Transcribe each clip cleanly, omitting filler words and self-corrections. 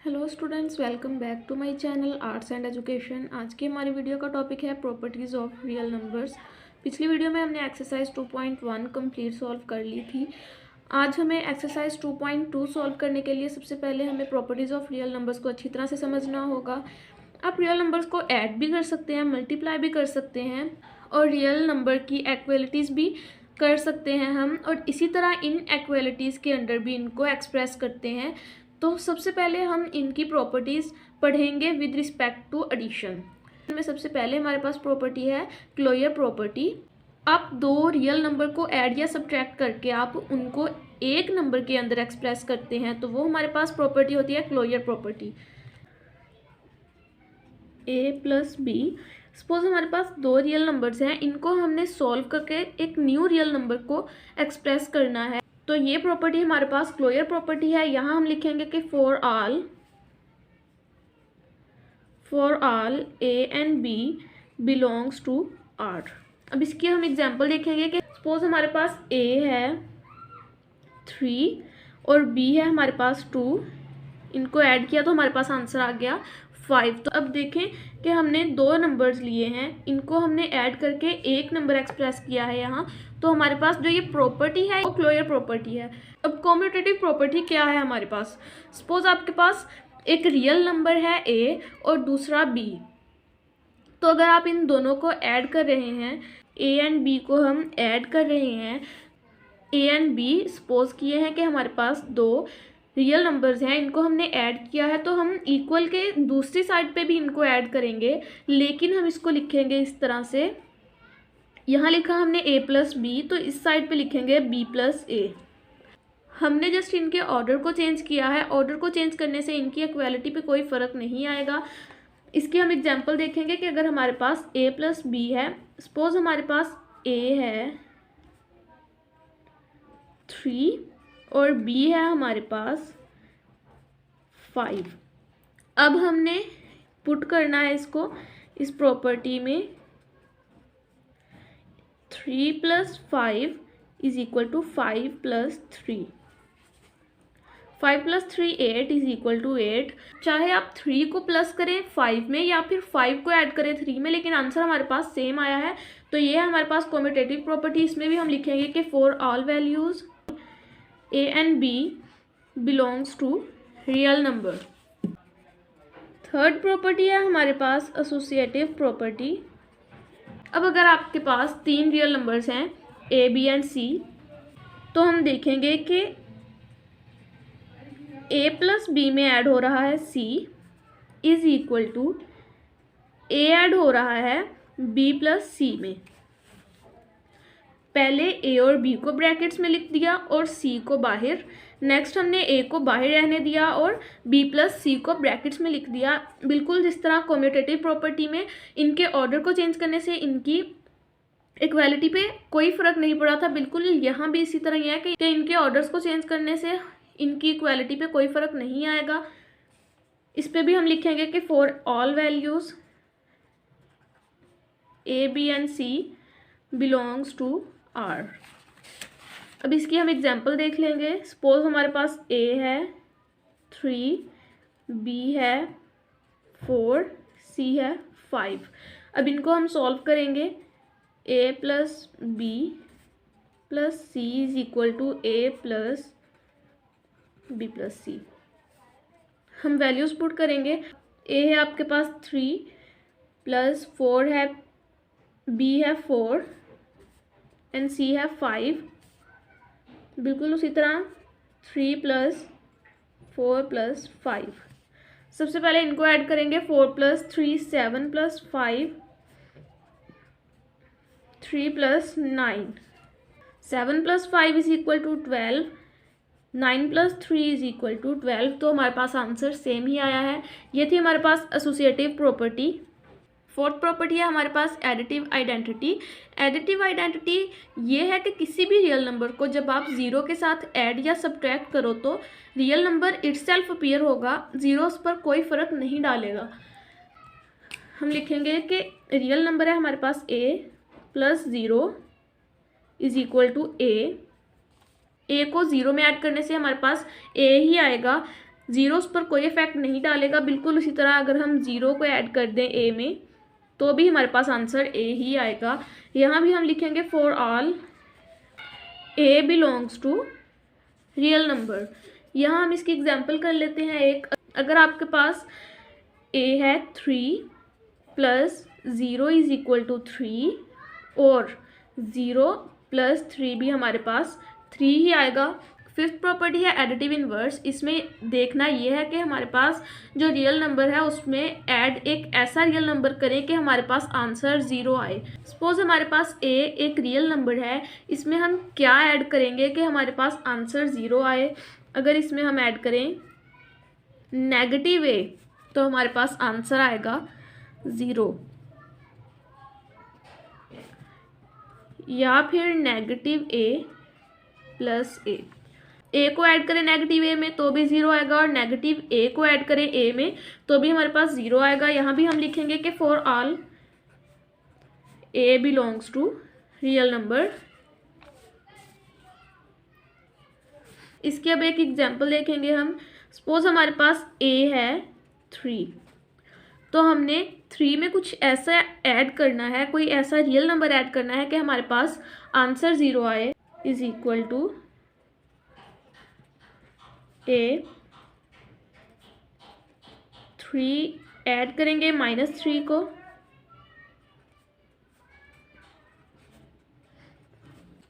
Hello students, welcome back to my channel arts and education. आज की हमारी video का टॉपिक है प्रॉपर्टीज़ ऑफ रियल नंबर्स। पिछली वीडियो में हमने एक्सरसाइज 2.1 कंप्लीट सॉल्व कर ली थी। आज हमें एक्सरसाइज 2.2 सॉल्व करने के लिए सबसे पहले हमें प्रॉपर्टीज़ ऑफ रियल नंबर्स को अच्छी तरह से समझना होगा। आप रियल नंबर्स को ऐड भी कर सकते हैं, मल्टीप्लाई भी कर सकते हैं और रियल नंबर की इक्वलिटीज़ भी कर सकते हैं हम, और इसी तरह इन इक्वलिटीज़ के अंडर भी इनको एक्सप्रेस करते हैं। तो सबसे पहले हम इनकी प्रॉपर्टीज़ पढ़ेंगे विद रिस्पेक्ट टू एडिशन। में सबसे पहले हमारे पास प्रॉपर्टी है क्लोजर प्रॉपर्टी। आप दो रियल नंबर को ऐड या सब्ट्रैक्ट करके आप उनको एक नंबर के अंदर एक्सप्रेस करते हैं, तो वो हमारे पास प्रॉपर्टी होती है closure property. a plus b, suppose हमारे पास दो रियल नंबर्स हैं, इनको हमने सॉल्व करके एक न्यू रियल नंबर को एक्सप्रेस करना है, तो ये प्रॉपर्टी हमारे पास क्लोजर प्रॉपर्टी है। यहाँ हम लिखेंगे कि for all a and b belongs to R। अब इसकी हम एग्जांपल देखेंगे कि सपोज हमारे पास a है 3 और b है हमारे पास 2, इनको ऐड किया तो हमारे पास आंसर आ गया 5। तो अब देखें कि हमने दो नंबर्स लिए हैं, इनको हमने ऐड करके एक नंबर एक्सप्रेस किया है यहाँ, तो हमारे पास जो ये प्रॉपर्टी है वो क्लोजर प्रॉपर्टी है। अब कॉम्यूटेटिव प्रॉपर्टी क्या है हमारे पास? सपोज आपके पास एक रियल नंबर है a और दूसरा b, तो अगर आप इन दोनों को ऐड कर रहे हैं, a एंड b को हम ऐड कर रहे हैं, a एंड b सपोज किए हैं कि हमारे पास दो रियल नंबर्स हैं, इनको हमने ऐड किया है, तो हम इक्वल के दूसरी साइड पे भी इनको ऐड करेंगे, लेकिन हम इसको लिखेंगे इस तरह से। यहाँ लिखा हमने a प्लस बी, तो इस साइड पे लिखेंगे b प्लस a। हमने जस्ट इनके ऑर्डर को चेंज किया है, ऑर्डर को चेंज करने से इनकी इक्वालिटी पे कोई फ़र्क नहीं आएगा। इसकी हम एग्जांपल देखेंगे कि अगर हमारे पास a प्लस बी है, सपोज हमारे पास a है 3 और b है हमारे पास 5। अब हमने पुट करना है इसको इस प्रॉपर्टी में, 3 plus 5 is equal to 5 plus 3। 5 plus 3 8 is equal to 8। चाहे आप 3 को प्लस करें 5 में या फिर 5 को ऐड करें 3 में, लेकिन आंसर हमारे पास सेम आया है। तो ये है हमारे पास कॉम्यूटेटिव प्रॉपर्टी। इसमें भी हम लिखेंगे कि for all values a and b belongs to real number. Third property है हमारे पास एसोसिएटिव प्रॉपर्टी। अब अगर आपके पास तीन रियल नंबर्स हैं a b एंड c, तो हम देखेंगे कि a प्लस b में ऐड हो रहा है c is equal to a add हो रहा है b प्लस c में। पहले a और b को ब्रैकेट्स में लिख दिया और c को बाहर। नेक्स्ट हमने a को बाहर रहने दिया और b प्लस c को ब्रैकेट्स में लिख दिया। बिल्कुल जिस तरह कॉम्यूटेटिव प्रॉपर्टी में इनके ऑर्डर को चेंज करने से इनकी इक्वालिटी पे कोई फ़र्क नहीं पड़ा था, बिल्कुल यहाँ भी इसी तरह ही है कि इनके ऑर्डर्स को चेंज करने से इनकी इक्वालिटी पे कोई फ़र्क नहीं आएगा। इस पे भी हम लिखेंगे कि for all values a b and c belongs to R। अब इसकी हम एग्जांपल देख लेंगे। सपोज हमारे पास a है 3, b है 4, c है 5। अब इनको हम सॉल्व करेंगे। a plus b plus c is equal to a plus b plus c। हम वैल्यूज़ पुट करेंगे। a है आपके पास 3 प्लस 4 है, b है 4 एंड c है 5। बिल्कुल उसी तरह 3 प्लस 4 प्लस 5। सबसे पहले इनको ऐड करेंगे। 4 plus 3 7 plus 5 3 plus 9। 7 plus 5 is equal to 12। 9 plus 3 is equal to 12। तो हमारे पास आंसर सेम ही आया है। ये थी हमारे पास एसोसिएटिव प्रॉपर्टी। फोर्थ प्रॉपर्टी है हमारे पास एडिटिव आइडेंटिटी। एडिटिव आइडेंटिटी ये है कि किसी भी रियल नंबर को जब आप ज़ीरो के साथ ऐड या सब्ट्रैक्ट करो तो रियल नंबर इटसेल्फ अपीयर होगा, ज़ीरो उस पर कोई फ़र्क नहीं डालेगा। हम लिखेंगे कि रियल नंबर है हमारे पास a plus 0 is equal to a को 0 में ऐड करने से हमारे पास a ही आएगा, ज़ीरो उस पर कोई इफेक्ट नहीं डालेगा। बिल्कुल उसी तरह अगर हम ज़ीरो को ऐड कर दें ए में तो भी हमारे पास आंसर ए ही आएगा। यहाँ भी हम लिखेंगे for all a belongs to real number. यहाँ हम इसकी एग्जांपल कर लेते हैं एक। अगर आपके पास ए है 3 प्लस 0 इज इक्वल टू 3 और 0 प्लस 3 भी हमारे पास 3 ही आएगा। फिफ्थ प्रॉपर्टी है एडिटिव इनवर्स। इसमें देखना ये है कि हमारे पास जो रियल नंबर है उसमें ऐड एक ऐसा रियल नंबर करें कि हमारे पास आंसर 0 आए। सपोज हमारे पास ए एक रियल नंबर है, इसमें हम क्या ऐड करेंगे कि हमारे पास आंसर 0 आए। अगर इसमें हम ऐड करें नेगेटिव ए तो हमारे पास आंसर आएगा 0, या फिर नेगेटिव ए प्लस ए को ऐड करें नेगेटिव ए में तो भी 0 आएगा और नेगेटिव ए को ऐड करें ए में तो भी हमारे पास 0 आएगा। यहाँ भी हम लिखेंगे कि for all a belongs to real number. इसकी अब एक एग्जांपल देखेंगे हम। सपोज हमारे पास ए है 3, तो हमने 3 में कुछ ऐसा ऐड करना है, कोई ऐसा रियल नंबर ऐड करना है कि हमारे पास आंसर 0 आए। Is equal to a 3 add करेंगे -3 को,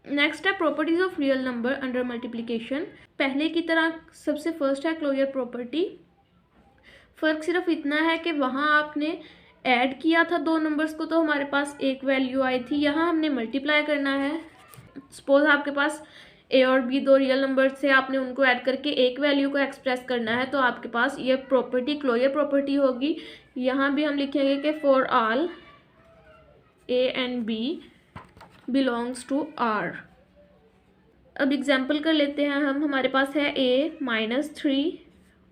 नेक्स्ट है properties of real number under multiplication. पहले की तरह सबसे फर्स्ट है क्लोजर प्रॉपर्टी। फ़र्क सिर्फ इतना है कि वहाँ आपने ऐड किया था दो नंबर्स को तो हमारे पास एक वैल्यू आई थी, यहाँ हमने मल्टीप्लाई करना है। सपोज आपके पास ए और बी दो रियल नंबर से आपने उनको ऐड करके एक वैल्यू को एक्सप्रेस करना है तो आपके पास ये प्रॉपर्टी क्लोजर प्रॉपर्टी होगी। यहाँ भी हम लिखेंगे कि for all a and b belongs to R. अब एग्जाम्पल कर लेते हैं हम। हमारे पास है ए -3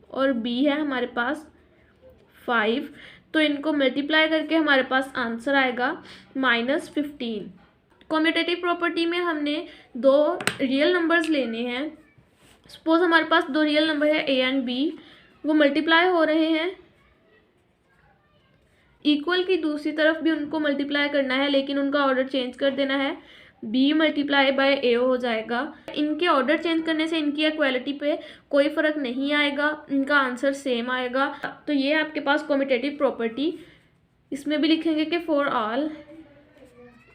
और बी है हमारे पास 5, तो इनको मल्टीप्लाई करके हमारे पास आंसर आएगा -15। कॉम्यूटेटिव प्रॉपर्टी में हमने दो रियल नंबर्स लेने हैं। सपोज हमारे पास दो रियल नंबर है ए एंड बी, वो मल्टीप्लाई हो रहे हैं। इक्वल की दूसरी तरफ भी उनको मल्टीप्लाई करना है लेकिन उनका ऑर्डर चेंज कर देना है, बी मल्टीप्लाई बाय ए हो जाएगा। इनके ऑर्डर चेंज करने से इनकी इक्वालिटी पे कोई फ़र्क नहीं आएगा, इनका आंसर सेम आएगा। तो ये आपके पास कॉम्यूटेटिव प्रॉपर्टी। इसमें भी लिखेंगे कि for all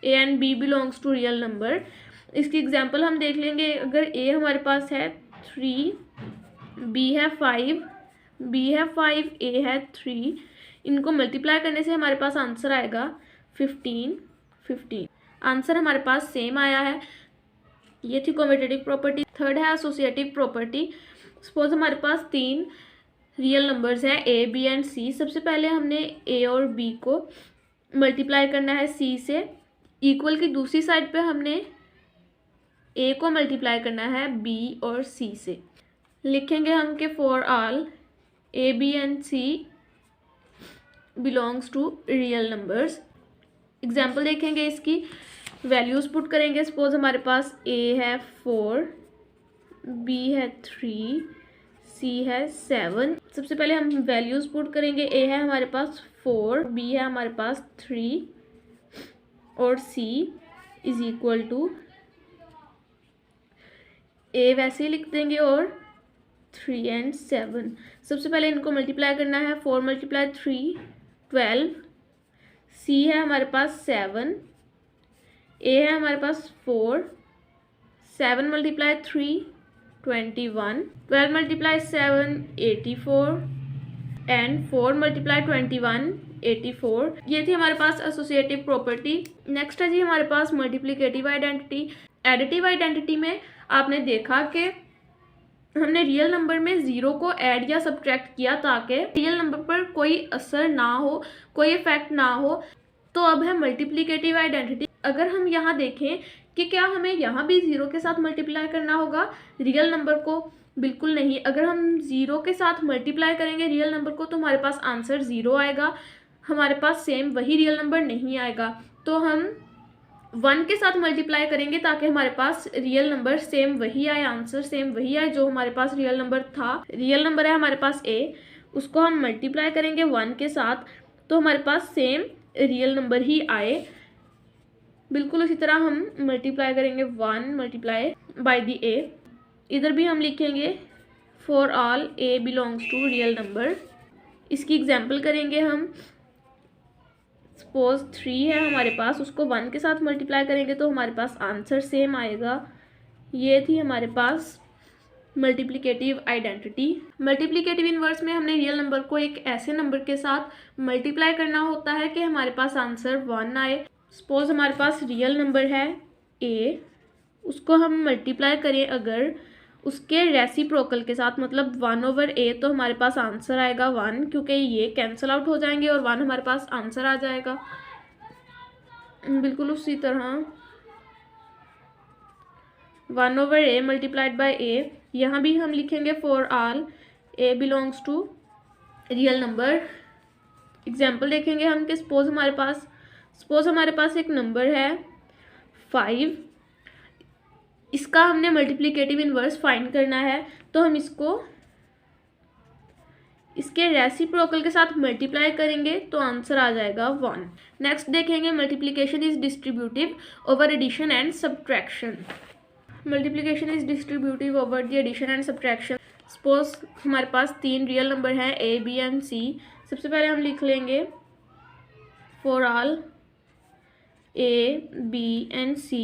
a and b belongs to real number. इसकी एग्जांपल हम देख लेंगे। अगर ए हमारे पास है 3, बी है 5, ए है 3, इनको मल्टीप्लाई करने से हमारे पास आंसर आएगा 15। आंसर हमारे पास सेम आया है। ये थी कॉम्यूटेटिव प्रॉपर्टी। थर्ड है एसोसिएटिव प्रॉपर्टी। सपोज हमारे पास 3 रियल नंबर्स हैं ए बी एंड सी। सबसे पहले हमने ए और बी को मल्टीप्लाई करना है सी से। इक्वल की दूसरी साइड पे हमने ए को मल्टीप्लाई करना है बी और सी से। लिखेंगे हम कि for all a b and c belongs to real numbers. Example देखेंगे, इसकी वैल्यूज़ पुट करेंगे। सपोज हमारे पास ए है 4, बी है 3, सी है 7। सबसे पहले हम वैल्यूज़ पुट करेंगे। ए है हमारे पास 4, बी है हमारे पास 3 और सी इज इक्वल टू ए वैसे ही लिख देंगे और 3 एंड 7। सबसे पहले इनको मल्टीप्लाई करना है। 4 × 3 12, सी है हमारे पास 7, ए है हमारे पास 4, 7 × 3 21, 12 × 7 84 एंड 4 × 21 84। ये थी हमारे पास एसोसिएटिव प्रॉपर्टी। नेक्स्ट है जी हमारे पास मल्टीप्लिकेटिव आइडेंटिटी। एडिटिव आइडेंटिटी में आपने देखा कि हमने रियल नंबर में 0 को ऐड या सब्ट्रैक्ट किया ताकि रियल नंबर पर कोई असर ना हो, कोई इफेक्ट ना हो। तो अब है मल्टीप्लिकेटिव आइडेंटिटी। अगर हम यहाँ देखें कि क्या हमें यहाँ भी 0 के साथ मल्टीप्लाई करना होगा रियल नंबर को, बिल्कुल नहीं। अगर हम 0 के साथ मल्टीप्लाई करेंगे रियल नंबर को तो हमारे पास आंसर 0 आएगा, हमारे पास सेम वही रियल नंबर नहीं आएगा। तो हम 1 के साथ मल्टीप्लाई करेंगे ताकि हमारे पास रियल नंबर सेम वही आए, आंसर सेम वही आए जो हमारे पास रियल नंबर था। रियल नंबर है हमारे पास a, उसको हम मल्टीप्लाई करेंगे 1 के साथ तो हमारे पास सेम रियल नंबर ही आए। बिल्कुल उसी तरह हम मल्टीप्लाई करेंगे 1 मल्टीप्लाई बाय द a। इधर भी हम लिखेंगे for all a belongs to real number. इसकी एग्जाम्पल करेंगे हम। सपोज 3 है हमारे पास, उसको 1 के साथ मल्टीप्लाई करेंगे तो हमारे पास आंसर सेम आएगा। ये थी हमारे पास मल्टीप्लिकेटिव आइडेंटिटी। मल्टीप्लिकेटिव इनवर्स में हमने रियल नंबर को एक ऐसे नंबर के साथ मल्टीप्लाई करना होता है कि हमारे पास आंसर 1 आए। सपोज हमारे पास रियल नंबर है a, उसको हम मल्टीप्लाई करें अगर उसके रेसिप्रोकल के साथ, मतलब 1/a, तो हमारे पास आंसर आएगा 1, क्योंकि ये कैंसिल आउट हो जाएंगे और 1 हमारे पास आंसर आ जाएगा। बिल्कुल उसी तरह 1/a मल्टीप्लाइड बाय a, यहाँ भी हम लिखेंगे for all a belongs to real number. Example देखेंगे हम कि सपोज हमारे पास एक नंबर है 5, इसका हमने मल्टीप्लिकेटिव इनवर्स फाइंड करना है तो हम इसको इसके रेसिप्रोकल के साथ मल्टीप्लाई करेंगे तो आंसर आ जाएगा 1। नेक्स्ट देखेंगे multiplication is distributive over addition and subtraction. Multiplication is distributive over the addition and subtraction. Suppose हमारे पास 3 रियल नंबर हैं a, b एंड c। सबसे पहले हम लिख लेंगे for all a, b and c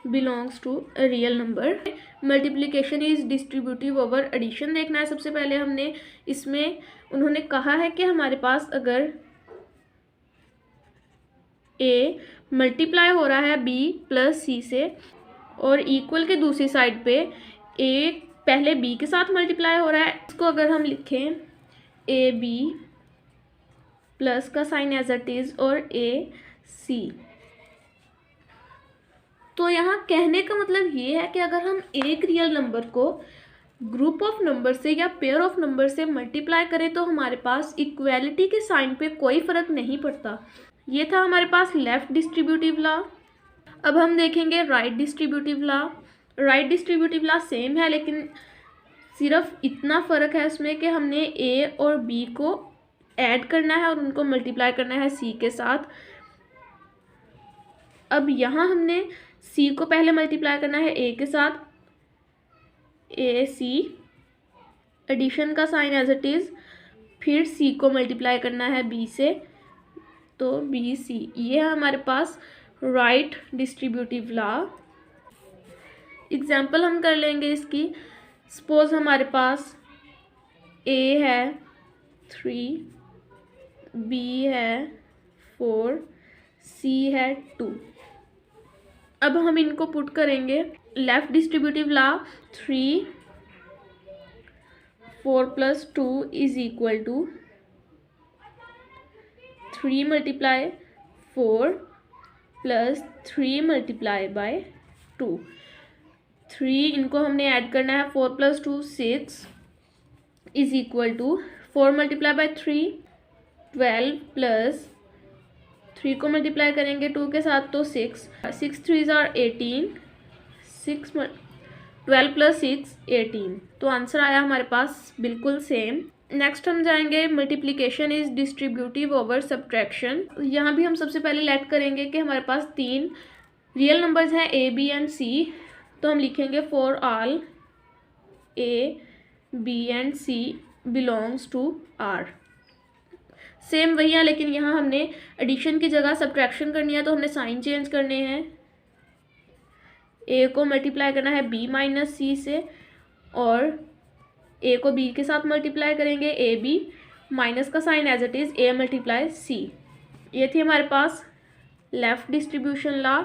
belongs to a real number. Multiplication is distributive over addition देखना है। सबसे पहले हमने इसमें उन्होंने कहा है कि हमारे पास अगर a मल्टीप्लाई हो रहा है b प्लस c से और इक्वल के दूसरी साइड पे a पहले b के साथ मल्टीप्लाई हो रहा है, इसको अगर हम लिखें a b प्लस का साइन एज इट इज और a c, तो यहाँ कहने का मतलब ये है कि अगर हम एक रियल नंबर को ग्रुप ऑफ नंबर से या पेयर ऑफ नंबर से मल्टीप्लाई करें तो हमारे पास इक्वेलिटी के साइन पे कोई फ़र्क नहीं पड़ता। ये था हमारे पास लेफ़्ट डिस्ट्रीब्यूटिव लॉ। अब हम देखेंगे right distributive law. Right distributive law same है, लेकिन सिर्फ इतना फ़र्क है उसमें कि हमने a और b को ऐड करना है और उनको मल्टीप्लाई करना है c के साथ। अब यहाँ हमने c को पहले मल्टीप्लाई करना है a के साथ, a c एडिशन का साइन एज इट इज़, फिर c को मल्टीप्लाई करना है b से तो b c। ये है हमारे पास राइट डिस्ट्रीब्यूटिव लॉ। एग्जाम्पल हम कर लेंगे इसकी। सपोज हमारे पास a है 3, b है 4, c है 2। अब हम इनको पुट करेंगे। Left distributive law 3 4 + 2 is equal to 3 multiply 4 plus 3 multiply by 2। 3 इनको हमने ऐड करना है, 4 + 2 6 is equal to 4 multiply by 3 12 plus 3 को मल्टीप्लाई करेंगे 2 के साथ तो 6 3 आर 18 12 + 6 18। तो आंसर आया हमारे पास बिल्कुल सेम। नेक्स्ट हम जाएंगे multiplication is distributive over subtraction. यहाँ भी हम सबसे पहले लेट करेंगे कि हमारे पास 3 रियल नंबर्स हैं a b एंड c, तो हम लिखेंगे for all a b and c belongs to r। Same वही है, लेकिन यहाँ हमने एडिशन की जगह सब्ट्रैक्शन करनी है तो हमने साइन चेंज करने हैं। a को मल्टीप्लाई करना है b - c से और a को b के साथ मल्टीप्लाई करेंगे a b माइनस का sign as it is a × c। ये थी हमारे पास लेफ़्ट डिस्ट्रीब्यूशन लॉ।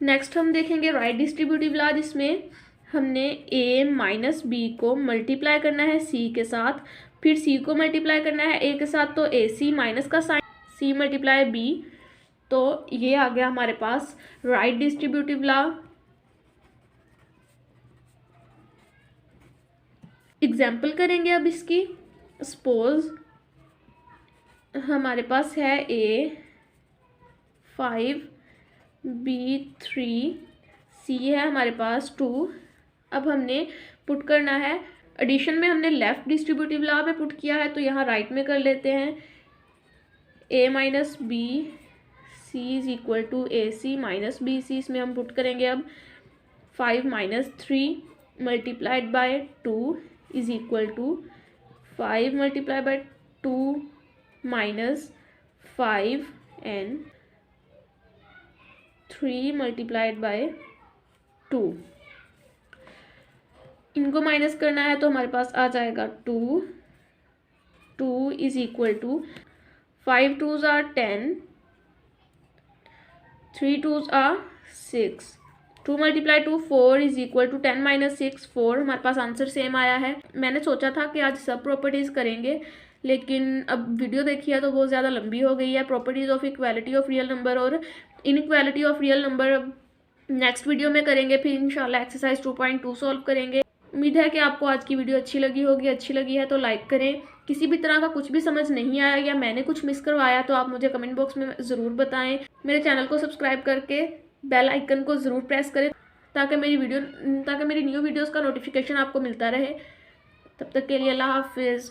नेक्स्ट हम देखेंगे राइट डिस्ट्रीब्यूटिव लॉ, जिसमें हमने a - b को मल्टीप्लाई करना है c के साथ, फिर c को मल्टीप्लाई करना है a के साथ तो ac माइनस का साइन c × b। तो ये आ गया हमारे पास राइट डिस्ट्रीब्यूटिव लॉ। एग्जाम्पल करेंगे अब इसकी। सपोज हमारे पास है a 5 B3, C है हमारे पास 2। अब हमने पुट करना है, एडिशन में हमने लेफ्ट डिस्ट्रीब्यूटिव लॉ में पुट किया है तो यहाँ राइट में कर लेते हैं। A minus b c is equal to a c minus b c, इसमें हम पुट करेंगे अब 5 minus 3 multiplied by 2 is equal to 5 multiply by 2 minus 5 and 3 multiplied by 2। इनको माइनस करना है तो हमारे पास आ जाएगा 2 is equal to 5 2s are 10, 3 2s are 6, 2 multiply 2 4 is equal to 10 minus 6 4। हमारे पास आंसर सेम आया है। मैंने सोचा था कि आज सब प्रॉपर्टीज़ करेंगे, लेकिन अब वीडियो देखी है तो बहुत ज़्यादा लंबी हो गई है। Properties of equality of real number और इनइक्वालिटी ऑफ रियल नंबर अब नेक्स्ट वीडियो में करेंगे। फिर इंशाल्लाह एक्सरसाइज 2.2 सॉल्व करेंगे। उम्मीद है कि आपको आज की वीडियो अच्छी लगी होगी। अच्छी लगी है तो लाइक करें। किसी भी तरह का कुछ भी समझ नहीं आया या मैंने कुछ मिस करवाया तो आप मुझे कमेंट बॉक्स में ज़रूर बताएं। मेरे चैनल को सब्सक्राइब करके बेल आइकन को ज़रूर प्रेस करें ताकि मेरी न्यू वीडियोस का नोटिफिकेशन आपको मिलता रहे। तब तक के लिए अल्लाह हाफिज़।